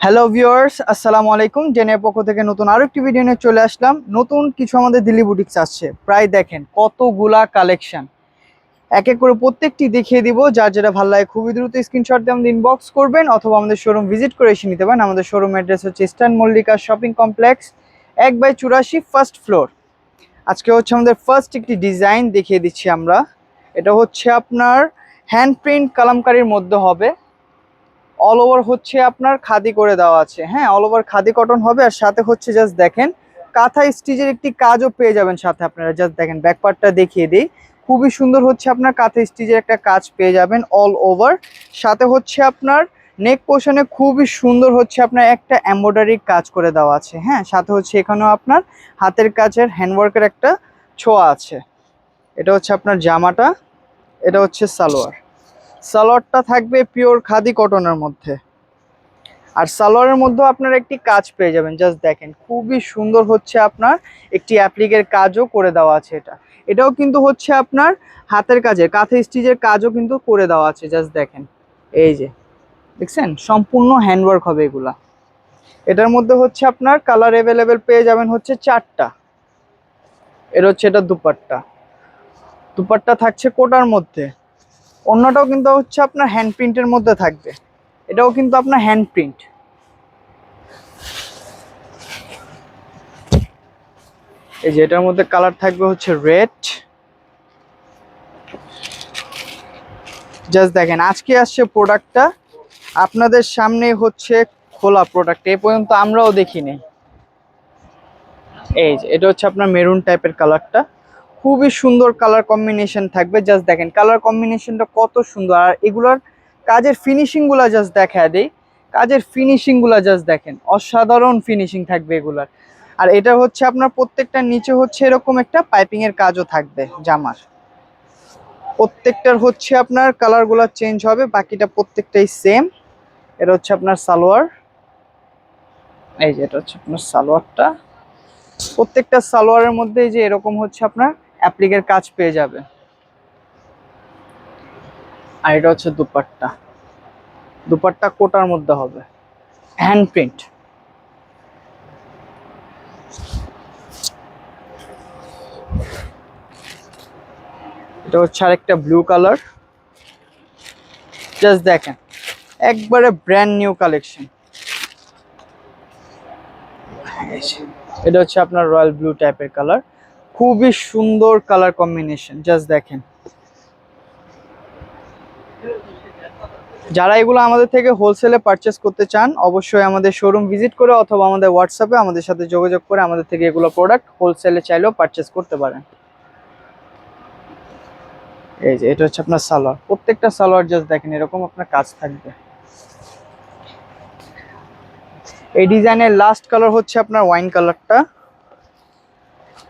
Hello viewers, আসসালামু আলাইকুম। জেনের পক্ষ থেকে নতুন আরো একটি ভিডিও নিয়ে চলে আসলাম। নতুন কিছু আমাদের দিল্লি বুটিক্স আসছে, প্রায় দেখেন কতগুলা কালেকশন। এক এক করে প্রত্যেকটি দেখিয়ে দিব। যার যেটা ভালো লাগে খুবই দ্রুত স্ক্রিনশট দিয়ে আমাদের ইনবক্স করবেন অথবা আমাদের শোরুম ভিজিট করে এসে নিতে পারেন। আমাদের শোরুম অ্যাড্রেস হচ্ছে eastern Mallika shopping complex 1/84 first floor. আজকে হচ্ছে আমাদের ফার্স্ট একটি ডিজাইন দেখিয়ে দিচ্ছি আমরা। এটা হচ্ছে আপনার হ্যান্ড প্রিন্ট কালামকারীর মধ্যে হবে। অল ওভার হচ্ছে আপনার খাদি করে দেওয়া আছে, হ্যাঁ, অল ওভার খাদি কটন হবে। আর সাথে হচ্ছে জাস্ট দেখেন কাঁথা স্টিচের একটি কাজও পেয়ে যাবেন সাথে। আপনারা জাস্ট দেখেন ব্যাক পার্টটা দেখিয়ে দিই, খুবই সুন্দর হচ্ছে আপনার কাঁথা স্টিচের একটা কাজ পেয়ে যাবেন অল ওভার। সাথে হচ্ছে আপনার নেক পোর্শনে খুবই সুন্দর হচ্ছে আপনার একটা এমব্রয়ডারি কাজ করে দেওয়া আছে, হ্যাঁ। সাথে হচ্ছে এখানেও আপনার হাতের কাজের হ্যান্ডওয়ার্কের একটা ছোঁয়া আছে। এটা হচ্ছে আপনার জামাটা, এটা হচ্ছে সালোয়ার। সালোয়ারটা থাকবে পিওর খাদি কটনের মধ্যে। আর সালোয়ারের মধ্যেও আপনার একটি কাজ পেয়ে যাবেন, জাস্ট দেখেন খুবই সুন্দর হচ্ছে আপনার একটি অ্যাপ্লিকের কাজও করে দেওয়া আছে। এটাও কিন্তু হচ্ছে আপনার হাতের কাজের কাঁথা স্টিচের কাজও কিন্তু করে দেওয়া আছে, জাস্ট দেখেন। এই যে দেখছেন সম্পূর্ণ হ্যান্ডওয়ার্ক হবে এগুলা। এটার মধ্যে হচ্ছে আপনার কালার অ্যাভেলেবেল পেয়ে যাবেন হচ্ছে 4টা। এর হচ্ছে এটা দুপাট্টা। দুপাট্টা থাকছে কোটার মধ্যে। অন্যটাও কিন্তু হচ্ছে আপনার হ্যান্ড প্রিন্টের মধ্যে থাকবে। এটাও কিন্তু আপনার হ্যান্ড প্রিন্ট। এই যে এটার মধ্যে কালার থাকবে হচ্ছে রেড। জাস্ট দেখেন আজকে আসছে প্রোডাক্টটা আপনাদের সামনে হচ্ছে খোলা প্রোডাক্ট, এ পর্যন্ত আমরাও দেখিনি। এই যে এটা হচ্ছে আপনার মেরুন টাইপের কালারটা, খুবই সুন্দর কালার কম্বিনেশন থাকবে। জাস্ট দেখেন কালার কম্বিনেশনটা কত সুন্দর। আর এগুলোর কাজের ফিনিশিং গুলা জাস্ট দেখা দেই, কাজের ফিনিশিং গুলা জাস্ট দেখেন, অসাধারণ ফিনিশিং থাকবে এগুলার। আর এটা হচ্ছে আপনার প্রত্যেকটা নিচে হচ্ছে এরকম একটা পাইপিং এর কাজও থাকবে জামার। প্রত্যেকটার হচ্ছে আপনার কালার গুলা চেঞ্জ হবে, বাকিটা প্রত্যেকটাই সেম। এটা হচ্ছে আপনার সালোয়ার। এই যে এটা হচ্ছে আপনার সালোয়ারটা। প্রত্যেকটা সালোয়ারের মধ্যে এই যে এরকম হচ্ছে আপনার অ্যাপ্লিকের কাজ পেয়ে যাবে। আর এটা হচ্ছে দুপাট্টা। দুপাট্টা কোটার মধ্যে হবে, হ্যান্ড প্রিন্ট। এটা হচ্ছে আরেকটা ব্লু কালার। জাস্ট দেখেন একবারে ব্র্যান্ড নিউ কালেকশন। এটা হচ্ছে আপনার রয়্যাল ব্লু টাইপের কালার, খুবই সুন্দর কালার কম্বিনেশন। জাস্ট দেখেন যারা এগুলো আমাদের থেকে হোলসেলে পারচেস করতে চান অবশ্যই আমাদের শোরুম ভিজিট করে অথবা আমাদের হোয়াটসঅ্যাপে আমাদের সাথে যোগাযোগ করে আমাদের থেকে এগুলো প্রোডাক্ট হোলসেলে চাইলেও পারচেস করতে পারেন। এই যে এটা হচ্ছে আপনার সালোয়ার। প্রত্যেকটা সালোয়ার জাস্ট দেখেন এরকম আপনার কাজ থাকবে। এই ডিজাইনের লাস্ট কালার হচ্ছে আপনার ওয়াইন কালারটা।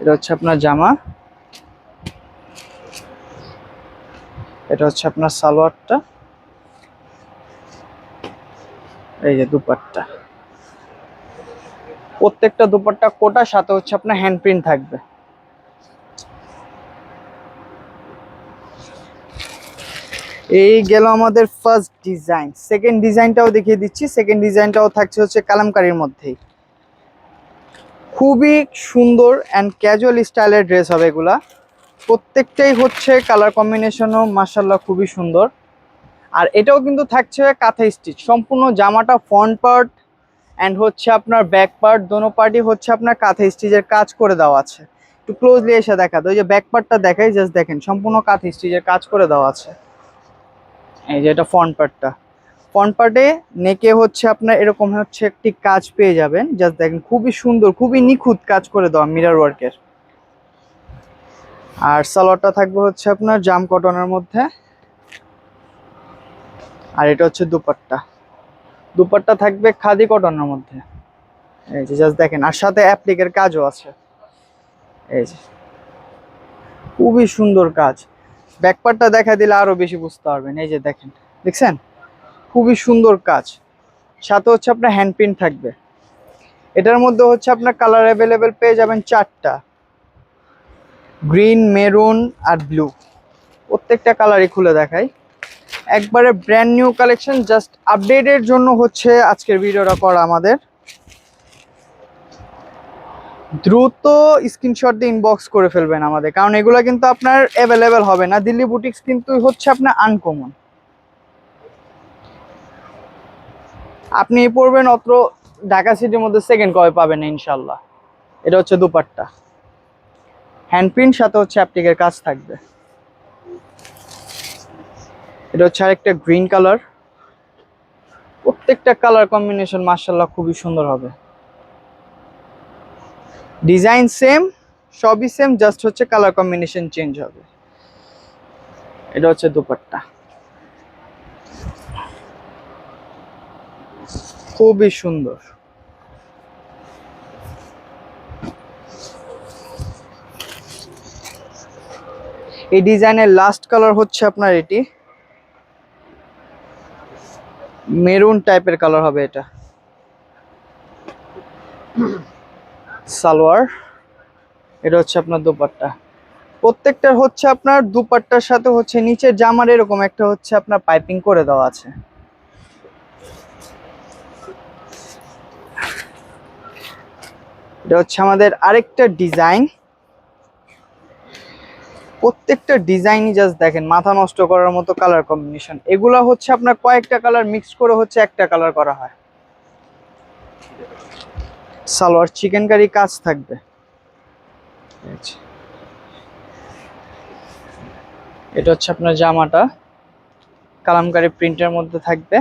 এটা হচ্ছে আপনার জামা, এটা হচ্ছে আপনার সালোয়ারটা। এই যে দুপাট্টা, প্রত্যেকটা দুপাট্টা কোটার সাথে হচ্ছে আপনার হ্যান্ড প্রিন্ট থাকবে। এই গেল আমাদের ফার্স্ট ডিজাইন। সেকেন্ড ডিজাইনটাও দেখিয়ে দিচ্ছি। সেকেন্ড ডিজাইনটাও থাকছে হচ্ছে কালামকারীর মধ্যেই। খুবই সুন্দর অ্যান্ড ক্যাজুয়াল স্টাইলের ড্রেস হবে এগুলা। প্রত্যেকটাই হচ্ছে কালার কম্বিনেশনও মাশাআল্লাহ খুবই সুন্দর। আর এটাও কিন্তু থাকছে কাঁথা স্টিচ। সম্পূর্ণ জামাটা ফ্রন্ট পার্ট অ্যান্ড হচ্ছে আপনার ব্যাক পার্ট দোনো পার্টই হচ্ছে আপনার কাঁথা স্টিচের কাজ করে দেওয়া আছে। একটু ক্লোজলি এসে দেখাতো, ওই যে ব্যাক পার্টটা দেখাই, জাস্ট দেখেন সম্পূর্ণ কাঁথা স্টিচের কাজ করে দেওয়া আছে। এই যে এটা ফ্রন্ট পার্টটা। ফ্রন্ট পার্টে নেকে হচ্ছে আপনার এরকম হচ্ছে একটি কাজ পেয়ে যাবেন। জাস্ট দেখেন খুবই সুন্দর, খুবই নিখুঁত কাজ করে দেওয়া মিরর ওয়ার্কের। আর সালোয়ারটা থাকবে হচ্ছে আপনার জাম কটনের মধ্যে। আর এটা হচ্ছে দুপাট্টা। দুপাট্টা থাকবে খাদি কটনের মধ্যে। এই যে জাস্ট দেখেন, আর সাথে অ্যাপ্লিকের কাজও আছে। এই যে খুবই সুন্দর কাজ। ব্যাকপার্টটা দেখা দিলে আরো বেশি বুঝতে পারবেন। এই যে দেখেন, দেখছেন খুবই সুন্দর কাজ। সাথে হচ্ছে আপনার হ্যান্ড প্রিন্ট থাকবে। এটার মধ্যে হচ্ছে আপনার কালার অ্যাভেলেবেল পেয়ে যাবেন 4টা, গ্রিন, মেরুন আর ব্লু। প্রত্যেকটা কালারই খুলে দেখাই। একবারে ব্র্যান্ড নিউ কালেকশন, জাস্ট আপডেটের জন্য হচ্ছে আজকের ভিডিওটা করা আমাদের। দ্রুত স্ক্রিনশট দিয়ে ইনবক্স করে ফেলবেন আমাদের, কারণ এগুলো কিন্তু আপনার অ্যাভেলেবেল হবে না। দিল্লি বুটিক্স কিন্তু হচ্ছে আপনার আনকমন। আপনি পড়বেন অত্র ঢাকা সিটির মধ্যে সেকেন্ড কবে পাবেন না ইনশাল্লাহ। এটা হচ্ছে দুপাট্টা, হ্যান্ড প্রিন্ট, সাথে হচ্ছে অ্যাপ্লিকের কাজ থাকবে। এটা হচ্ছে আরেকটা গ্রিন কালার। প্রত্যেকটা কালার কম্বিনেশন মাশাআল্লাহ খুবই সুন্দর হবে। ডিজাইন সেম, সবই সেম, জাস্ট হচ্ছে কালার কম্বিনেশন চেঞ্জ হবে। এটা হচ্ছে দুপাট্টা, খুবই সুন্দর। এই ডিজাইনের লাস্ট কালার হচ্ছে আপনার এটি মেরুন টাইপের কালার হবে। এটা সালোয়ার, এটা হচ্ছে আপনার দুপাট্টা। প্রত্যেকটার হচ্ছে আপনার দুপাট্টার সাথে হচ্ছে নিচের জামার এরকম একটা হচ্ছে আপনার পাইপিং করে দেওয়া আছে। এটা হচ্ছে আমাদের আরেকটা ডিজাইন। প্রত্যেকটা ডিজাইনই জাস্ট দেখেন মাথা নষ্ট করার মতো কালার কম্বিনেশন। এগুলা হচ্ছে আপনার কয়েকটা কালার মিক্স করে হচ্ছে একটা কালার করা হয়। সালোয়ার চিকেন কারি কাজ থাকবে। এটা হচ্ছে আপনার জামাটা কালামকারী প্রিন্টের মধ্যে থাকবে।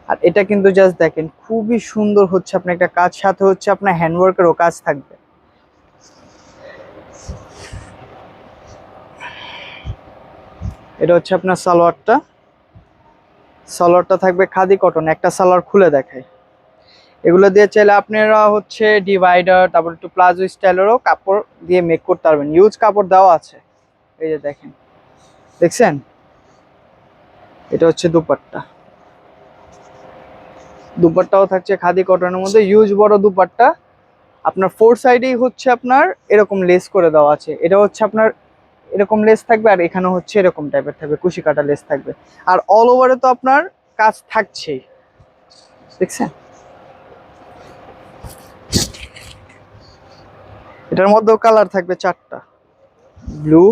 আর এটা কিন্তু জাস্ট দেখেন খুবই সুন্দর হচ্ছে আপনার একটা কাজ, সাথে হচ্ছে আপনার হ্যান্ডওয়ার্কেরও কাজ থাকবে। এটা হচ্ছে আপনার সালোয়ারটা। সালোয়ারটা থাকবে খাদি কটন। একটা সালোয়ার খুলে দেখাই। এগুলো দিয়ে চাইলে আপনারা হচ্ছে ডিভাইডার, তারপর একটু প্লাজো স্টাইলেরও কাপড় দিয়ে মেক করতে পারবেন। ইউজ কাপড় দেওয়া আছে, এই যে দেখেন, দেখছেন। এটা হচ্ছে দুপাট্টা। দুপাট্টাও থাকছে খাদি কটনের মধ্যে, ইউজ বড় দুপাট্টা। আপনার ফোর সাইডেই হচ্ছে আপনার এরকম লেস করে দেওয়া আছে। এটা হচ্ছে আপনার এরকম লেস থাকবে, আর এখানে হচ্ছে এরকম টাইপের থাকবে, কুশি কাটা লেস থাকবে। আর অল ওভারে তো আপনার কাজ থাকছেই, দেখছেন। এটার মধ্যেও কালার থাকবে চারটা। ব্লু,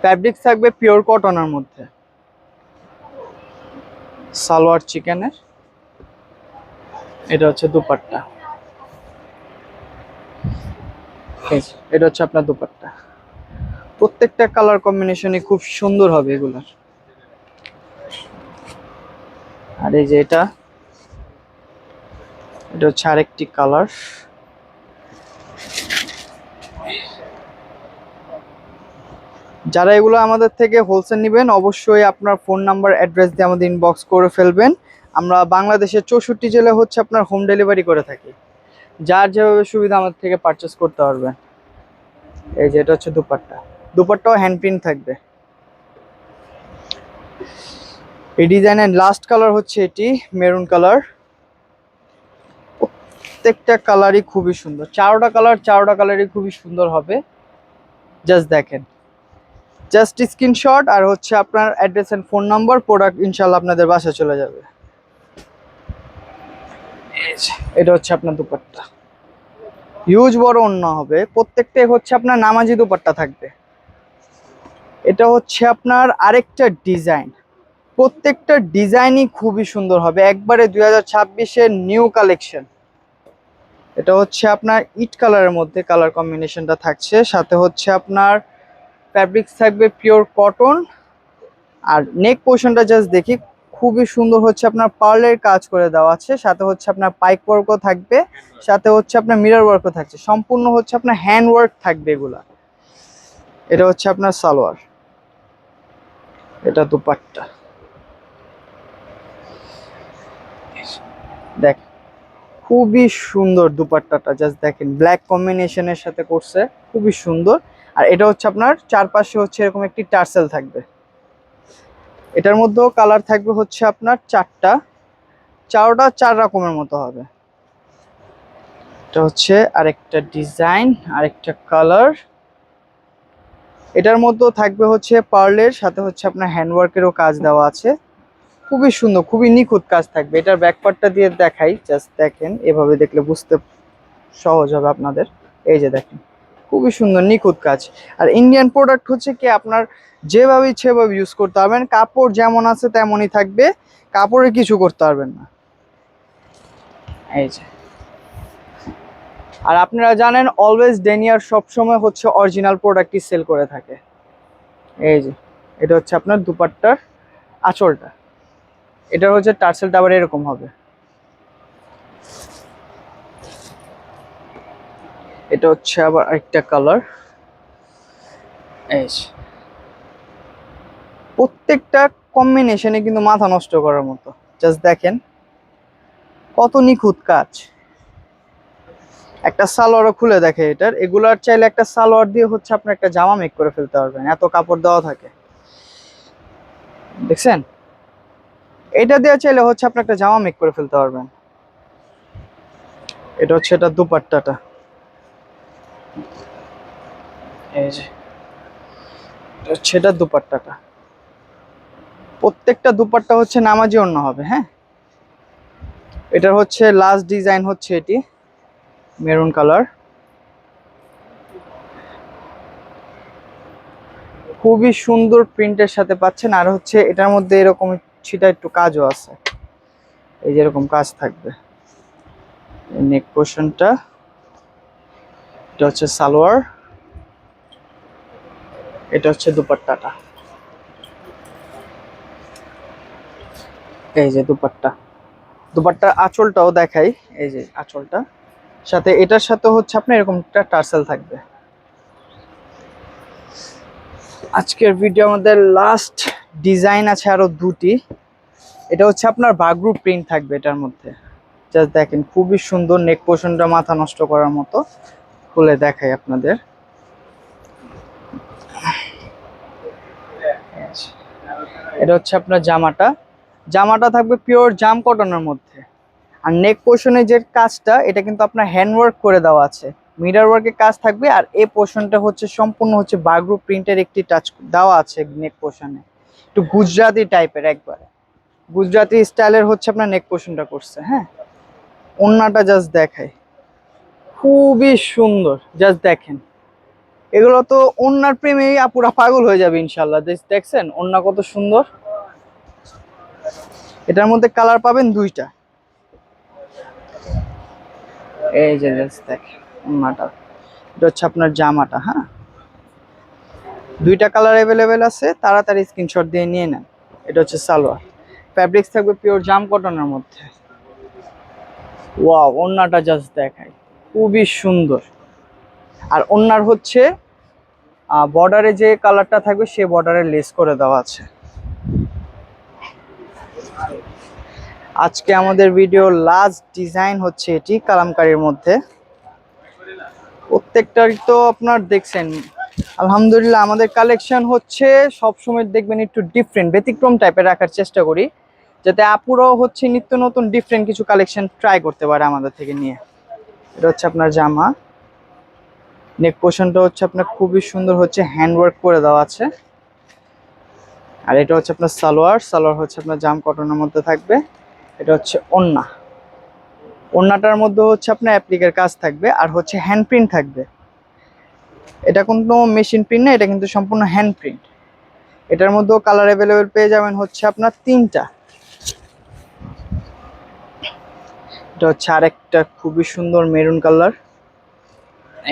ফ্যাব্রিক থাকবে পিওর কটনের মধ্যে। সালোয়ার চিকেনের, এটা হচ্ছে দুপাট্টা। এটা হচ্ছে আপনার দুপাট্টা। প্রত্যেকটা কালার কম্বিনেশনই খুব সুন্দর হবে এগুলার। আর এই যে এটা হচ্ছে আরেকটি কালার। যারা এগুলো আমাদের থেকে হোলসেল নেবেন অবশ্যই আপনার ফোন নাম্বার অ্যাড্রেস দিয়ে আমাদের ইনবক্স করে ফেলবেন। আমরা বাংলাদেশের 64 জেলা হচ্ছে আপনার হোম ডেলিভারি করে থাকি। যার যেভাবে সুবিধা আমাদের থেকে পারচেস করতে পারবেন। এই যে এটা হচ্ছে দুপাট্টা। দুপাট্টাও হ্যান্ড প্রিন্ট থাকবে। এই ডিজাইনের লাস্ট কালার হচ্ছে এটি মেরুন কালার। প্রত্যেকটা কালারই খুবই সুন্দর। চারোটা কালারই খুবই সুন্দর হবে। জাস্ট দেখেন, জাস্ট স্ক্রিনশট আর হচ্ছে আপনার address and phone number, product ইনশাআল্লাহ আপনাদের বাসায় চলে যাবে। এটা হচ্ছে আপনার দুপাট্টা, হিউজ বড় ওন্না হবে। প্রত্যেকটাই হচ্ছে আপনার নামাজি দুপাট্টা থাকবে। এটা হচ্ছে আপনার আরেকটা ডিজাইন। প্রত্যেকটা ডিজাইনই খুবই সুন্দর হবে, একবারে 2026-এর নিউ কালেকশন। এটা হচ্ছে আপনার ইট কালারের মধ্যে কালার কম্বিনেশনটা থাকছে, সাথে হচ্ছে আপনার ফ্যাব্রিক্স থাকবে পিওর কটন। আর নেক পোর্শনটা জাস্ট দেখি, খুবই সুন্দর হচ্ছে আপনার পার্লের কাজ করে দেওয়া আছে, সাথে হচ্ছে আপনার পাইক ওয়ার্কও থাকবে, সাথে হচ্ছে আপনার মিরর ওয়ার্কও থাকছে। সম্পূর্ণ হচ্ছে আপনার হ্যান্ড ওয়ার্ক থাকবে এগুলা। এটা হচ্ছে আপনার সালোয়ার, এটা দুপাট্টা। দেখ খুবই সুন্দর দুপাট্টাটা, জাস্ট দেখেন ব্ল্যাক কম্বিনেশনের সাথে করছে, খুবই সুন্দর। আর এটা হচ্ছে আপনার চারপাশে হচ্ছে এরকম একটি টার্সেল থাকবে। এটার মধ্যেও কালার থাকবে হচ্ছে আপনার চারটা, চারোটা চার রকমের মতো হবে। এটা হচ্ছে আরেকটা ডিজাইন, আরেকটা কালার। এটার মধ্যেও থাকবে হচ্ছে পার্লের সাথে হচ্ছে আপনার হ্যান্ডওয়ার্কেরও কাজ দেওয়া আছে। খুবই সুন্দর, খুবই নিখুঁত কাজ থাকবে। এটার ব্যাকপার্টটা দিয়ে দেখাই, জাস্ট দেখেন, এভাবে দেখলে বুঝতে সহজ হবে আপনাদের। এই যে দেখেন, খুবই সুন্দর নিখুঁত কাজ। আর ইন্ডিয়ান প্রোডাক্ট হচ্ছে কি আপনার যেভাবে ইচ্ছে সেভাবে ইউজ করতে পারবেন, কাপড় যেমন আছে তেমনই থাকবে, কাপড়ে কিছু করতে পারবেন না। এই যে, আর আপনারা জানেন অলওয়েজ ডেনিয়ার সবসময় হচ্ছে অরিজিনাল প্রোডাক্টই সেল করে থাকে। এই যে, এটা হচ্ছে আপনার দুপাট্টার আঁচলটা। এটা হচ্ছে টার্সেলটা আবার এরকম হবে। এটা হচ্ছে আবার আরেকটা কালার। এই যে, প্রত্যেকটা কম্বিনেশনে কিন্তু মাথা নষ্ট করার মতো। জাস্ট দেখেন কত নিখুঁত কাজ। একটা সালোয়ারও খুলে দেখে এটার, এগুলার চাইলে একটা সালোয়ার দিয়ে হচ্ছে আপনি একটা জামা মেক করে ফেলতে পারবেন, এত কাপড় দেওয়া থাকে। দেখছেন, এটা দিয়ে চাইলে হচ্ছে আপনি একটা জামা মেক করে ফেলতে পারবেন। এটা হচ্ছে এটা দুপাট্টাটা। এই যে, এটা হচ্ছে এটা দুপাট্টাটা। প্রত্যেকটা দুপাট্টা হচ্ছে নামাজি ওড়না হবে। হ্যাঁ, এটার হচ্ছে লাস্ট ডিজাইন হচ্ছে এটি মেরুন কালার। খুবই সুন্দর প্রিন্টের সাথে পাচ্ছেন। আর হচ্ছে এটার মধ্যে এরকম ছিটা একটু কাজও আছে, এই যে এরকম কাজ থাকবে। নেক পোর্শনটা, এটা হচ্ছে সালোয়ার, এটা হচ্ছে দুপাট্টাটা। এই যে দুপাট্টা, দুপাট্টার আঁচলটাও দেখাই। এই যে আঁচলটা, সাথে এটার সাথে হচ্ছে আপনার এরকম একটা টার্সেল থাকবে। আজকের ভিডিও আমাদের লাস্ট ডিজাইন আছে আরো দুটি। এটা হচ্ছে আপনার বাগরু প্রিন্ট থাকবে এটার মধ্যে। জাস্ট দেখেন, খুবই সুন্দর। নেক পোর্শনটা মাথা নষ্ট করার মতো। খুলে দেখাই আপনাদের। এটা হচ্ছে আপনার জামাটা। জামাটা থাকবে পিওর জাম কটনের মধ্যে। আর নেক পোর্শনে যে কাজটা, এটা কিন্তু আপনার হ্যান্ডওয়ার্ক করে দেওয়া আছে, মিরর ওয়ার্কের কাজ থাকবে। আর এই পোর্শনটা হচ্ছে সম্পূর্ণ হচ্ছে বাগরু প্রিন্টের একটি টাচ দেওয়া আছে নেক পোর্শনে, একটু গুজরাটি টাইপের, একবারে গুজরাটি স্টাইলের হচ্ছে আপনার নেক পোর্শনটা করছে। হ্যাঁ, ওড়নাটা জাস্ট দেখাই, খুবই সুন্দর। জাস্ট দেখেন, এগুলো তো ওড়নার প্রেমেই আপুরা পাগল হয়ে যাবে ইনশাল্লাহ। দেখছেন ওড়না কত সুন্দর। এটার মধ্যে কালার পাবেন দুইটা। এই যে জাস্ট দেখেন ওড়নাটা, এটা হচ্ছে আপনার জামাটা। হ্যাঁ, দুইটা কালার অ্যাভেলেবেল আছে, তাড়াতাড়ি স্ক্রিনশট দিয়ে নিয়ে নেন। এটা হচ্ছে সালোয়ার, ফ্যাব্রিক্স থাকবে পিওর জাম কটনের মধ্যে। ওয়াও, ওড়নাটা জাস্ট দেখাই, খুবই সুন্দর। আর ওড়নার হচ্ছে বর্ডারে যে কালারটা থাকবে সে বর্ডারে লেস করে দেওয়া আছে। আজকে আমাদের ভিডিও লাস্ট ডিজাইন হচ্ছে এটি কালামকারীর মধ্যে। প্রত্যেকটারই তো আপনার দেখছেন, আলহামদুলিল্লাহ আমাদের কালেকশন হচ্ছে সবসময় দেখবেন একটু ডিফারেন্ট, ব্যতিক্রম টাইপের রাখার চেষ্টা করি, যাতে আপুরাও হচ্ছে নিত্য নতুন ডিফারেন্ট কিছু কালেকশন ট্রাই করতে পারে আমাদের থেকে নিয়ে। এটা হচ্ছে আপনার জামা। নেক পোর্শনটা হচ্ছে আপনার খুবই সুন্দর হচ্ছে হ্যান্ডওয়ার্ক করে দেওয়া আছে। আর এটা হচ্ছে আপনার সালোয়ার। সালোয়ার হচ্ছে আপনার জাম কটনের মধ্যে থাকবে। এটা হচ্ছে ওড়না। ওড়নাটার মধ্যে হচ্ছে আপনার অ্যাপ্লিকের কাজ থাকবে আর হচ্ছে হ্যান্ড প্রিন্ট থাকবে। এটা কোনো মেশিন প্রিন্ট না, এটা কিন্তু সম্পূর্ণ হ্যান্ড প্রিন্ট। এটার মধ্যেও কালার অ্যাভেলেবেল পেয়ে যাবেন হচ্ছে আপনার তিনটা। এটা হচ্ছে আরেকটা খুবই সুন্দর মেরুন কালার।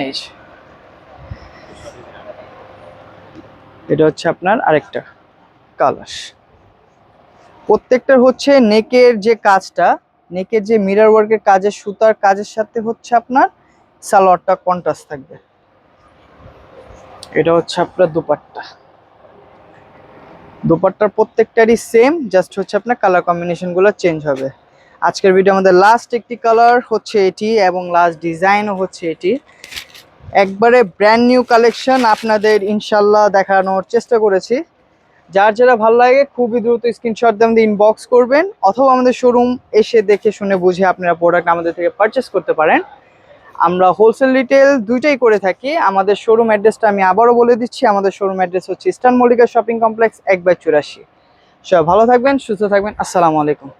এই যে, এটা হচ্ছে আপনার আরেকটা কালার। প্রত্যেকটার হচ্ছে নেকের যে কাজটা, নেকের যে মিরর ওয়ার্কের কাজের সুতার কাজের সাথে হচ্ছে আপনার সালোয়ারটা কন্ট্রাস্ট থাকবে। এটা হচ্ছে আপনার দুপাট্টা। দুপাট্টার প্রত্যেকটারই সেম, জাস্ট হচ্ছে আপনার কালার কম্বিনেশন গুলো চেঞ্জ হবে। আজকের ভিডিও আমাদের লাস্ট একটি কালার হচ্ছে এটি এবং লাস্ট ডিজাইনও হচ্ছে এটি। একবারে ব্র্যান্ড নিউ কালেকশন আপনাদের ইনশাল্লাহ দেখানোর চেষ্টা করেছি। যার যেটা ভালো লাগে খুবই দ্রুত স্ক্রিনশট দিয়ে আমাদের ইনবক্স করবেন, অথবা আমাদের শোরুম এসে দেখে শুনে বুঝে আপনারা প্রোডাক্ট আমাদের থেকে পারচেস করতে পারেন। আমরা হোলসেল রিটেল দুইটাই করে থাকি। আমাদের শোরুম অ্যাড্রেসটা আমি আবারও বলে দিচ্ছি, আমাদের শোরুম অ্যাড্রেস হচ্ছে ইস্টার্ন মল্লিকা শপিং কমপ্লেক্স 1/84। সবাই ভালো থাকবেন, সুস্থ থাকবেন, আসসালামু আলাইকুম।